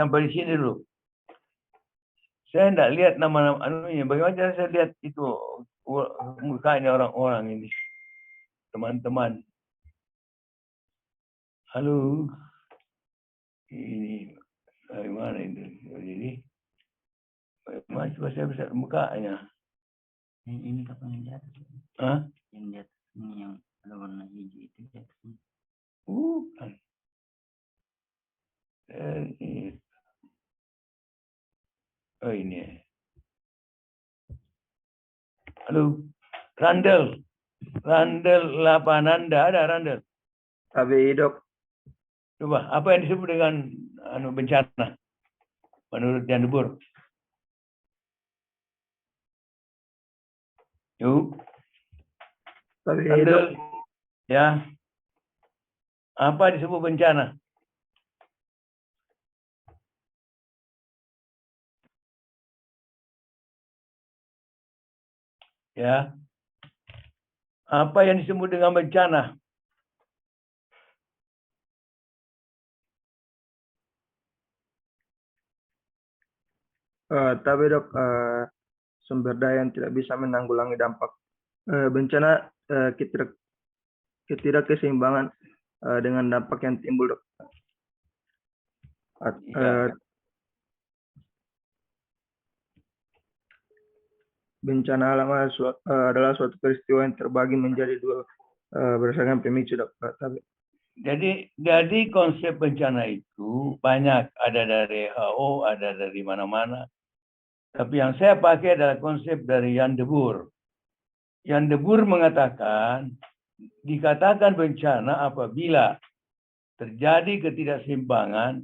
sampai di sini dulu. Saya tidak lihat nama-nama anunya. Bagaimana cara saya lihat itu mukanya orang-orang ini, teman-teman. Halo, ini bagaimana ini? Jadi, bagaimana coba saya bisa mukanya? Ini kapan yang di atas? Hah? Yang di atas ini yang ada warna hijau itu di atas ini. Bukan. Oh ini. Halo, Randel. Randel Lapananda, ada Randel? KBI dok. Coba, apa yang disebut dengan bencana menurut Jan Debur? Yuk, KBI dok. Randel. Ya. Apa disebut bencana? Ya. Apa yang disebut dengan bencana? Tapi dok, sumber daya yang tidak bisa menanggulangi dampak bencana, ketidakkeseimbangan dengan dampak yang timbul dok. Ya. Bencana alam adalah suatu peristiwa yang terbagi menjadi dua berdasarkan pemicu dok. Jadi konsep bencana itu banyak, ada dari WHO, ada dari mana-mana. Tapi yang saya pakai adalah konsep dari Jan Debur. Jan Debur mengatakan, dikatakan bencana apabila terjadi ketidakseimbangan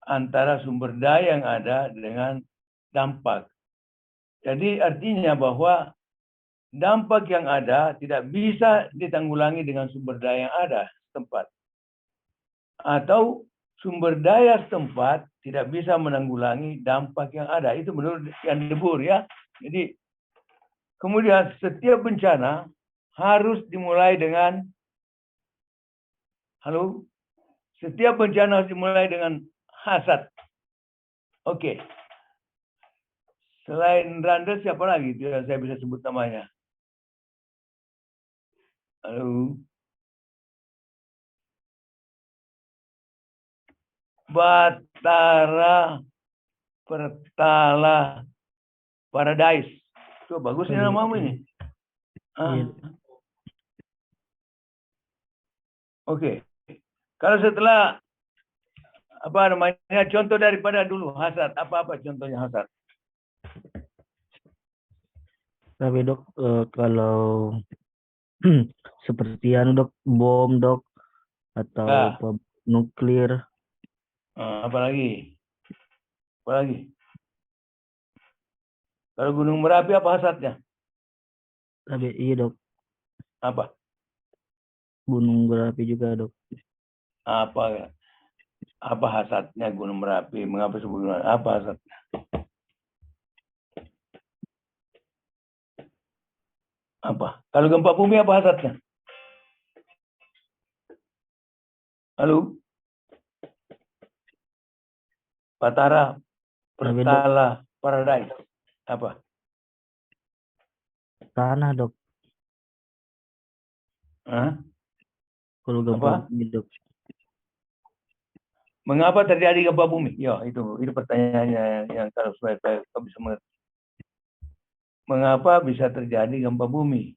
antara sumber daya yang ada dengan dampak. Jadi artinya bahwa dampak yang ada tidak bisa ditanggulangi dengan sumber daya yang ada setempat. Atau sumber daya setempat tidak bisa menanggulangi dampak yang ada. Itu menurut Jan Debur ya. Jadi kemudian setiap bencana harus dimulai dengan setiap bencana harus dimulai dengan hasad. Oke. Selain Randall siapa lagi yang saya bisa sebut namanya? Halo. Batara Pertala Paradise. Itu bagusnya namamu ini. Oke. Kalau setelah contoh daripada dulu hasad, apa contohnya hasad? Tapi dok, kalau seperti dok, bom dok, atau nuklir. Apalagi? Kalau Gunung Merapi apa hasadnya? Tapi iya dok. Apa? Gunung Merapi juga dok. Apa hasadnya Gunung Merapi? Mengapa sebut Gunung Merapi? Apa hasadnya? Apa? Kalau gempa bumi apa hasadnya? Halo? Batara Pertala Paradise. Apa? Tanah dok. Kalau gempa bumi dok. Mengapa terjadi gempa bumi? Ya, itu pertanyaannya yang kalau saya bisa mengerti. Mengapa bisa terjadi gempa bumi?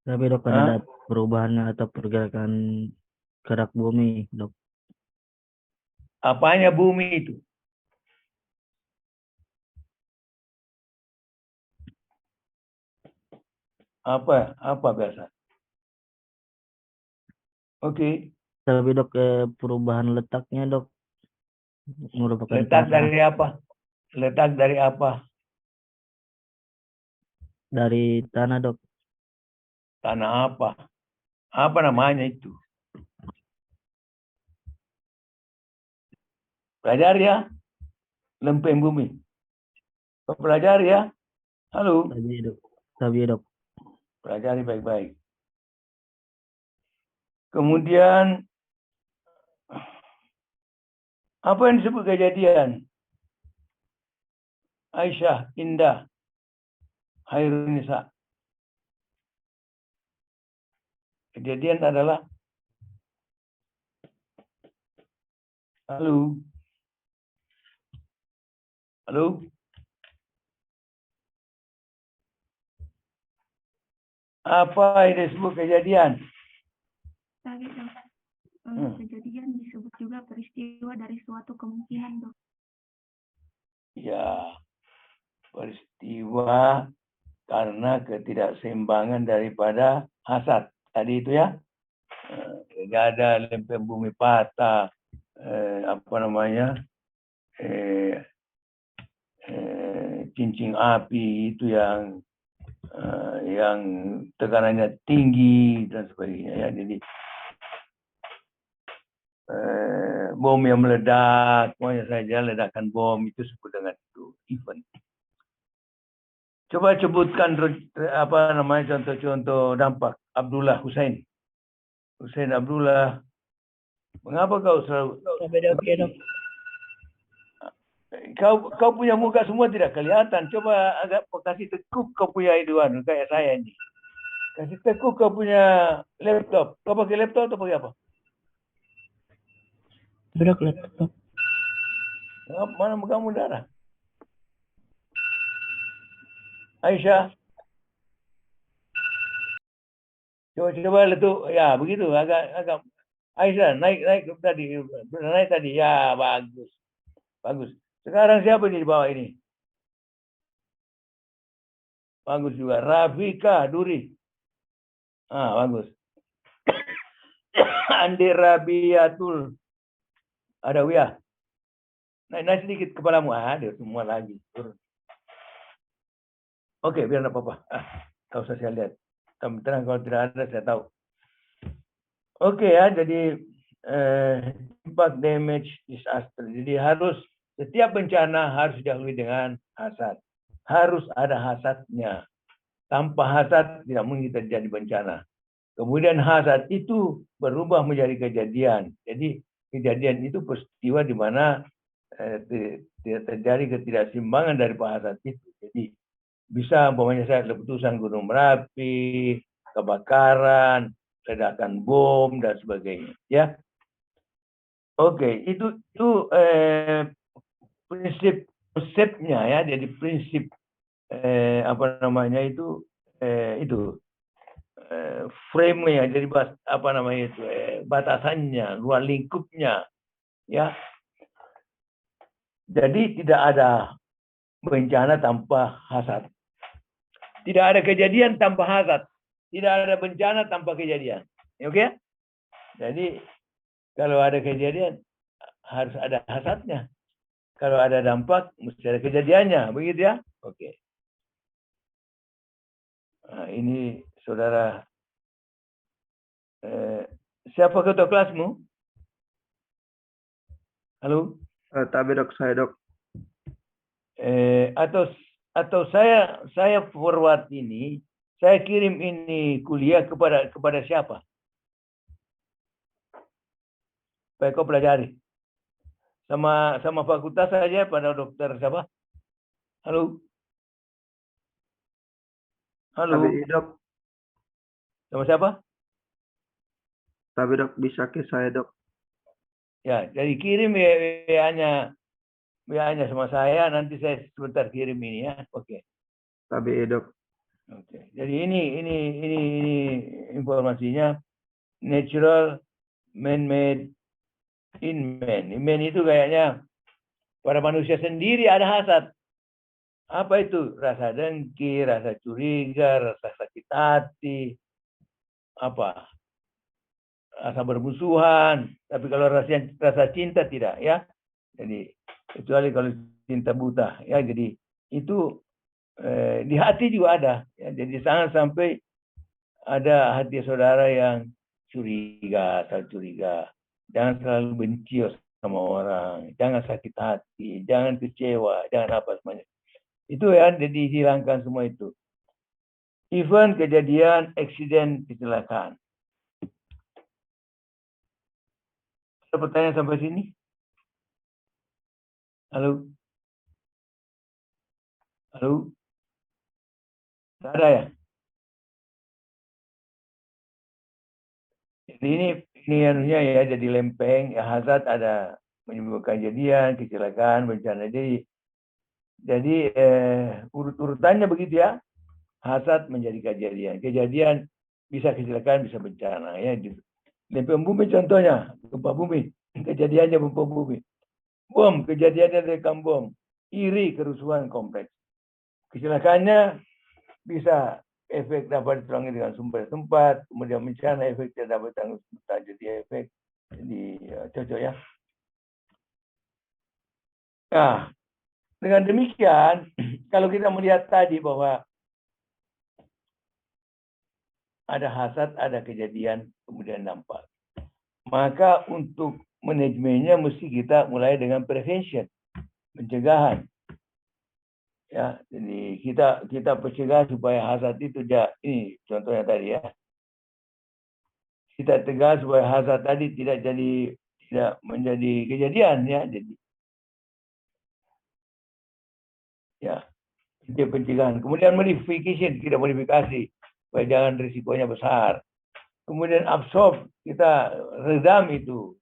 Tapi dok, ada perubahan atau pergerakan gerak bumi dok. Apanya bumi itu? Apa biasa? Oke. Tapi dok, perubahan letaknya dok merupakan letak tanah. dari apa? Letak dari apa? Dari tanah dok. Tanah apa? Apa namanya itu? Pelajari ya. Lempeng bumi. Pelajari ya. Halo. Tapi dok. Pelajari baik-baik. Kemudian Apa yang disebut kejadian? Aisyah, Indah, Hairunisa. Kejadian adalah halo. Halo. Apa yang disebut kejadian? Kejadian disebut juga peristiwa dari suatu kemungkinan, Dok. Ya, peristiwa karena ketidakseimbangan daripada hasad. Tadi itu ya. Tidak ada lempeng bumi patah, cincin api itu yang tekanannya tinggi dan sebagainya ya. Jadi bom yang meledak, pokoknya saja ledakan bom itu sebut dengan itu event. Coba sebutkan contoh-contoh dampak Abdullah Hussein Abdullah. Mengapa kau selalu kau punya muka semua tidak kelihatan. Coba agak kasih tekuk kau punya iduan kayak saya ini. Kasih tekuk kau punya laptop. Kau pakai laptop atau pakai apa? Berak laptop. Mana kamu darah? Aisyah. Coba letuk. Ya, begitu. Agak Aisyah naik tadi. Naik tadi. Ya, bagus. Bagus. Sekarang siapa di bawah ini? Bagus juga. Rafika Duri. Bagus. Andi Rabiatul Adawiyah. Naik sedikit kepalamu. Dia semua lagi. Turun. Oke, biar tidak apa-apa. Tak usah saya lihat. Tenang, kalau tidak ada, saya tahu. Oke ya, jadi impact damage disaster. Jadi setiap bencana harus didahului dengan hasad. Harus ada hasadnya. Tanpa hasad tidak mungkin terjadi bencana. Kemudian hasad itu berubah menjadi kejadian. Jadi kejadian itu peristiwa di mana terjadi ketidakseimbangan dari hasad itu. Jadi bisa umpamanya saya letusan Gunung Merapi, kebakaran, ledakan bom dan sebagainya. Ya, oke, itu prinsip konsepnya ya. Jadi prinsip frame-nya. Jadi batasannya, luar lingkupnya, ya. Jadi tidak ada bencana tanpa hasad. Tidak ada kejadian tanpa hasad. Tidak ada bencana tanpa kejadian. Oke? Jadi kalau ada kejadian harus ada hasadnya. Kalau ada dampak mesti ada kejadiannya. Begitu ya? Oke. Nah, ini saudara. Siapa ketua kelasmu? Halo? Tapi Dok, saya Dok. Atau saya forward ini, saya kirim ini kuliah kepada siapa? Supaya kau pelajari. Sama fakultas saja pada dokter siapa? Halo? Halo? Tapi Dok. Sama siapa? Tapi Dok, bisa ke saya Dok. Ya, jadi kirim WA-nya sama saya, nanti saya sebentar kirim ini ya. Oke. Tapi Dok. Oke. Jadi ini informasinya natural, man-made, in-man. In-man itu kayaknya pada manusia sendiri ada hasad. Apa itu? Rasa dengki, rasa curiga, rasa sakit hati, rasa bermusuhan. Tapi kalau rasa cinta tidak ya. Jadi kecuali kalau cinta buta ya. Jadi itu di hati juga ada. Ya. Jadi jangan sampai ada hati saudara yang curiga. Jangan selalu benci sama orang. Jangan sakit hati. Jangan kecewa. Jangan apa semuanya. Itu ya, jadi dihilangkan semua itu. Event, kejadian, eksiden, kecelakaan. Ada pertanyaan sampai sini? Halo? Halo? Tak ada ya? Jadi ini harusnya ya jadi lempeng, ya hazard ada menimbulkan kejadian, kecelakaan, bencana. Jadi urut-urutannya begitu ya. Hazard menjadi kejadian. Kejadian bisa kecelakaan, bisa bencana ya gitu. Lempeng bumi contohnya, gempa bumi. Kejadiannya gempa bumi. Bom, kejadiannya lekam bom. Iri, kerusuhan kompleks. Kecelakaannya bisa efek dapat ditangani dengan sumber tempat, kemudian bencana efek tidak dapat ditangani, jadi efek. Jadi cocok ya. Nah, dengan demikian, kalau kita melihat tadi bahwa ada hasad, ada kejadian, kemudian dampak. Maka untuk manajemennya mesti kita mulai dengan prevention, pencegahan. Ya, jadi kita pencegah supaya hasad itu ini contohnya tadi ya. Kita tegas supaya hasad tadi tidak menjadi kejadian ya. Jadi ya, itu pencegahan. Kemudian modification, kita modifikasi supaya jangan risikonya besar. Kemudian absorb, kita redam itu,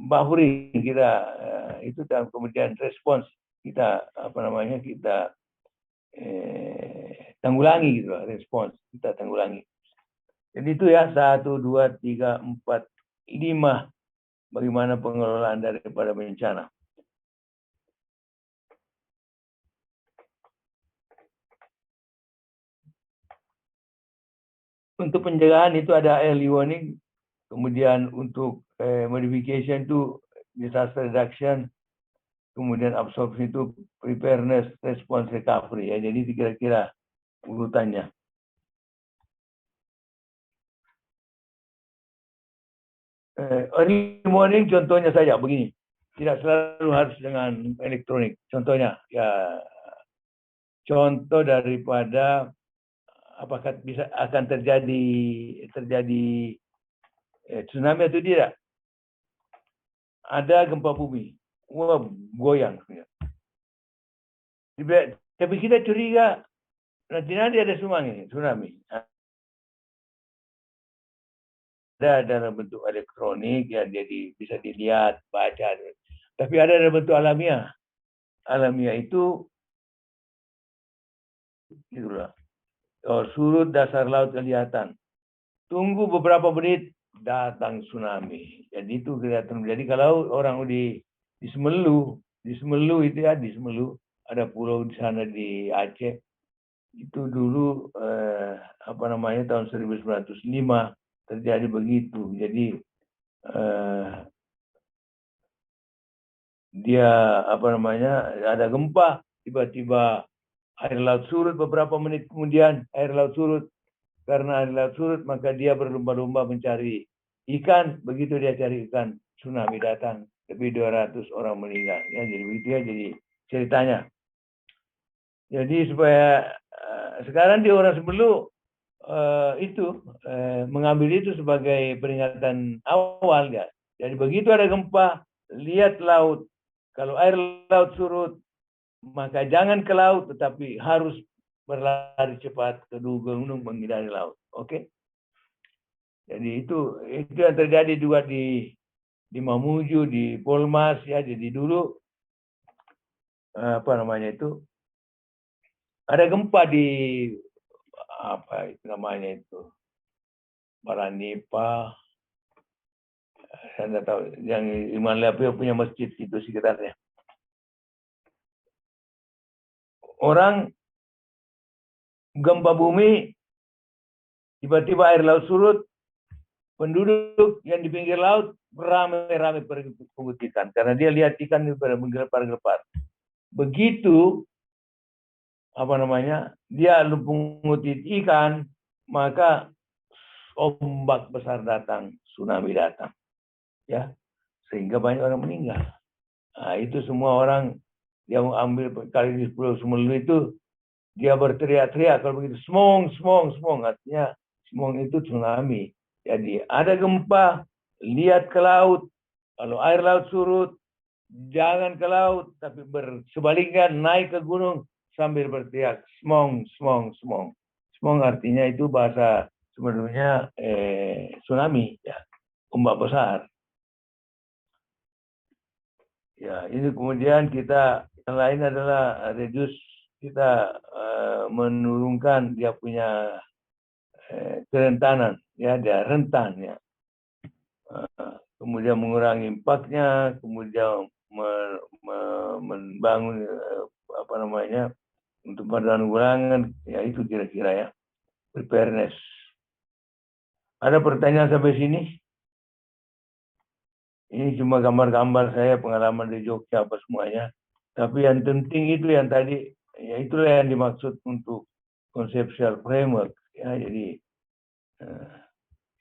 bahuri kita itu, dan kemudian respons kita kita tanggulangi gitu, respons kita tanggulangi. Jadi itu ya 1, 2, 3, 4, 5 bagaimana pengelolaan daripada bencana. Untuk pencegahan itu ada early warning, kemudian untuk modification itu disaster reduction, kemudian absorption itu preparedness, response, recovery ya. Jadi kira-kira urutannya. Early warning contohnya saja begini, tidak selalu harus dengan elektronik. Contohnya ya, contoh daripada apakah akan terjadi tsunami atau tidak. Ada gempa bumi, wah goyang. Tapi kita curiga nanti ada tsunami. Ada dalam bentuk elektronik ya, jadi bisa dilihat, baca. Tapi ada dalam bentuk alamiah. Alamiah itu itulah. Surut dasar laut kelihatan. Tunggu beberapa menit datang tsunami. Jadi itu kelihatan. Jadi kalau orang di Semelu itu ya, di Semelu ada pulau di sana di Aceh. Itu dulu tahun 1905 terjadi begitu. Jadi dia ada gempa, tiba-tiba air laut surut, beberapa menit kemudian air laut surut. Karena air laut surut maka dia berlomba-lomba mencari ikan. Begitu dia cari ikan, tsunami datang, lebih 200 orang meninggal ya. Jadi begitu ya jadi ceritanya. Jadi supaya sekarang di orang Sebelu mengambil itu sebagai peringatan awal ya. Jadi begitu ada gempa, lihat laut. Kalau air laut surut, maka jangan ke laut, tetapi harus berlari cepat ke gunung menghindari laut. Oke? Jadi itu yang terjadi juga di Mamuju, di Polmas ya. Jadi dulu ada gempa di Baranipa. Saya tidak tahu, yang Imam Lapio punya masjid itu sekitarnya. Orang gempa bumi, tiba-tiba air laut surut, penduduk yang di pinggir laut ramai-ramai pergi pungut ikan karena dia lihat ikan itu pada menggelepar-gelepar. Begitu dia pungut ikan, maka ombak besar datang, tsunami datang, ya, sehingga banyak orang meninggal. Nah, itu semua orang yang ambil kali di Pulau Semelu itu dia berteriak-teriak kalau begitu, smong, artinya smong itu tsunami. Jadi ada gempa, lihat ke laut, kalau air laut surut, Jangan ke laut, tapi bersebaliknya naik ke gunung sambil berteriak smong, smong, smong. Smong artinya itu bahasa sebenarnya tsunami, ya, ombak besar. Ya, ini kemudian kita yang lain adalah reduce, kita menurunkan dia punya kerentanan, ya, dia rentan, ya. Kemudian mengurangi impaknya, kemudian membangun apa namanya untuk penanggulangan, ya itu kira-kira ya, preparedness. Ada pertanyaan sampai sini? Ini cuma gambar-gambar saya pengalaman di Jogja apa semuanya. Tapi yang penting itu yang tadi, ya itulah yang dimaksud untuk conceptual framework, ya. Jadi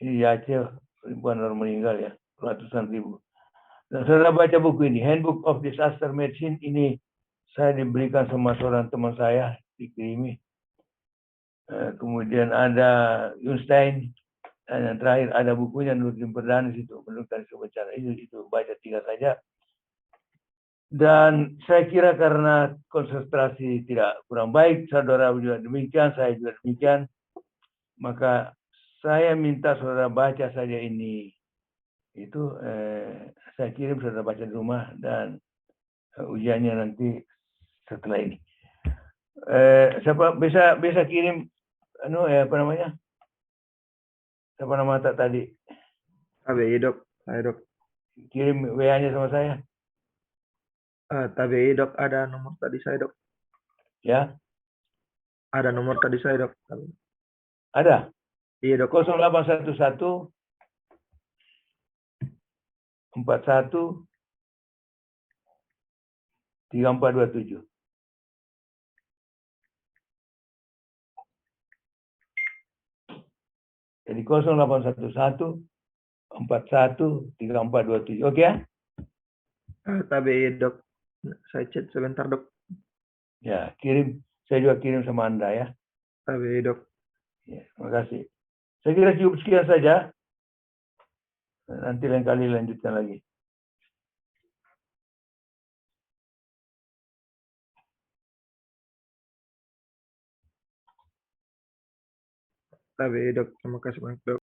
ini di Aceh ribuan orang meninggal, ya, ratusan ribu. Dan saudara baca buku ini, Handbook of Disaster Medicine, ini saya diberikan sama seorang teman saya, dikirimi. Kemudian ada Einstein, dan yang terakhir ada bukunya Nurdin Perdana situ, menurunkan kebencian. Itu baca 3 saja. Dan saya kira karena konsentrasi tidak kurang baik, saudara juga demikian, saya juga demikian, maka saya minta saudara baca saja ini. Itu saya kirim, saudara baca di rumah, dan ujiannya nanti setelah ini. Siapa bisa kirim apa namanya? Siapa nama tadi? KBI dok, saya dok. Kirim WA-nya sama saya. KBI dok, ada nomor tadi saya dok. Ya, Ada nomor tadi saya dok. ada. Iya dok. 0811 41 3427. Jadi 0811 41 3427. Oke ya? KBI dok. Saya chat sebentar dok. Ya, kirim. Saya juga kirim sama Anda, ya. KBI dok. Ya, terima kasih. Saya kira cukup sekian saja. Nanti lain kali lanjutkan lagi. KBI dok. Terima kasih banyak dok.